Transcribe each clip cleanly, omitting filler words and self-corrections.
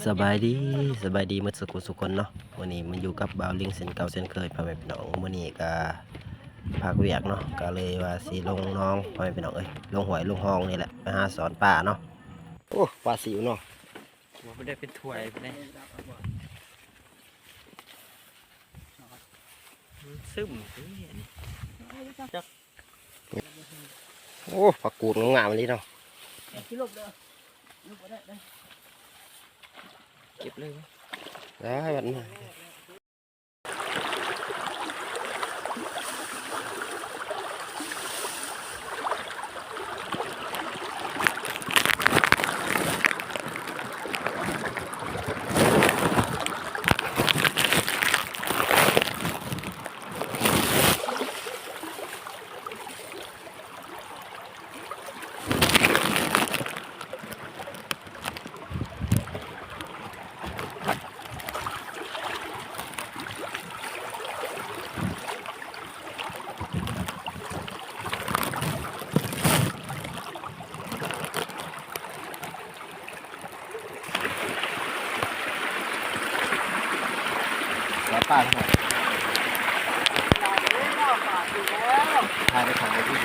สบายดีมื้อสุกคนเนาะวันนี้มันอยู่กับบ่าวลิงเส้นเก่าเส้นเคยพ่อแม่พี่น้องมื้อนี้ก็ภาคเวียกเนาะก็เลยว่าสิลงน้องพ่อแม่พี่น้องเอ้ยลงห้วยลงห้องนี่แหละไปหาสอนป่าเนาะโอ้ปลาสิวเนาะว่าไม่ได้เป็นถ้วยไปได้ซึมโอ้ผักกูดงามๆเลยเนาะเก็บเลย ได้บัดนี้ป่าทั้งหมดทายไปทางไหนที่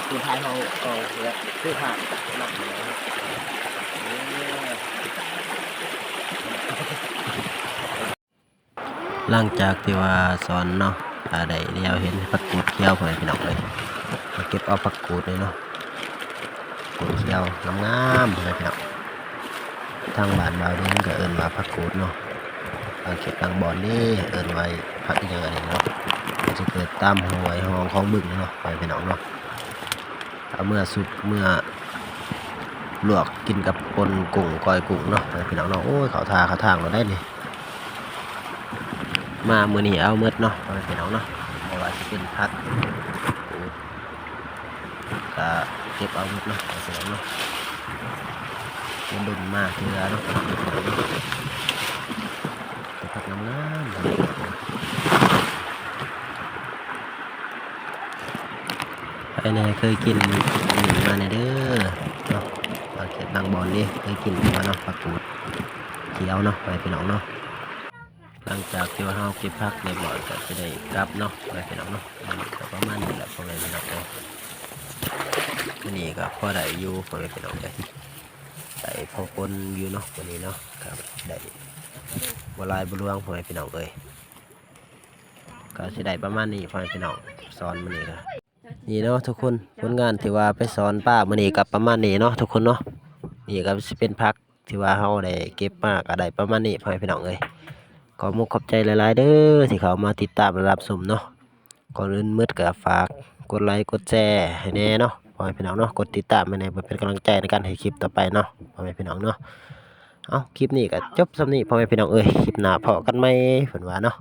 คือทายเขาเนี่ยคือผ่านหนักเลยหลังจากที่ว่าสอนเนาะได้เลี้ยวเห็นผักกูดเขียวพ่อแม่พี่น้องเลยมาเก็บเอาผักกูดเลยเนาะกูดเขียวงามๆพ่อแม่พี่น้องทางบ้านบ่าวนี้ก็เอิ้นว่าผักกูดเนาะบางเขตบางบ่อนนี่เอิ้นไว้ผักอีหยังอันนี้เนาะมันจะเกิดตามห้วยห้องของบึงเนาะพ่อแม่พี่น้องเนาะเอาเมื่อสุกเมื่อลวกกินกับปนกุ้งก้อยกุ้งเนาะพ่อแม่พี่น้องเนาะโอ้ยเขาทางเราได้นี่มามื้อนี้เอาหมดเนาะพ่อแม่พี่น้องเนาะเพราะว่าสิเป็นผักก็เก็บเอาหมดเนาะเสียเนาะมันดุนมากเรือเนาะผักน้ำไปไหนเคยกินมาในเด้อเนาะเขตบางบอนนี่เคยกินมาเนาะผักกูดเขียวเนาะไปพี่น้องเนาะหลังจากที่ว่าเราเก็บผักเรียบร้อยก็จะได้กลับเนาะไปพี่น้องเนาะก็ประมาณนี้แหละพอเลยพี่น้องเลยวันนี้ก็พอได้อยู่พอเลยพี่น้องเลยได้พอคนอยู่เนาะวันนี้เนาะครับได้บลายบลวงพอเลยพี่น้องเลยก็จะได้ประมาณนี้พอเลยพี่น้องสอนมันนี่ก็นี่เนาะทุกคนผลงานที่ว่าไปสอนป้ามันนี่กับประมาณนี้เนาะทุกคนเนาะนี่ก็จะเป็นพักที่ว่าเราได้เก็บมากก็ได้ประมาณนี้พอเลยพี่น้องเลยขอมุกขอบใจหลายๆเด้อที่เขามาติดตามรับชมเนาะก่อนอื่นมืดก็ฝากกดไลค์กดแชร์ให้แน่เนาะพ่อแม่พี่น้องเนาะกดติดตามให้แน่เพื่อเป็นกำลังใจในการให้คลิปต่อไปเนาะพ่อแม่พี่น้องเนาะเอาคลิปนี้ก็จบสำนี้พ่อแม่พี่น้องเอ้ยคลิปหน้าพอกันไหมเพิ่นว่าเนาะ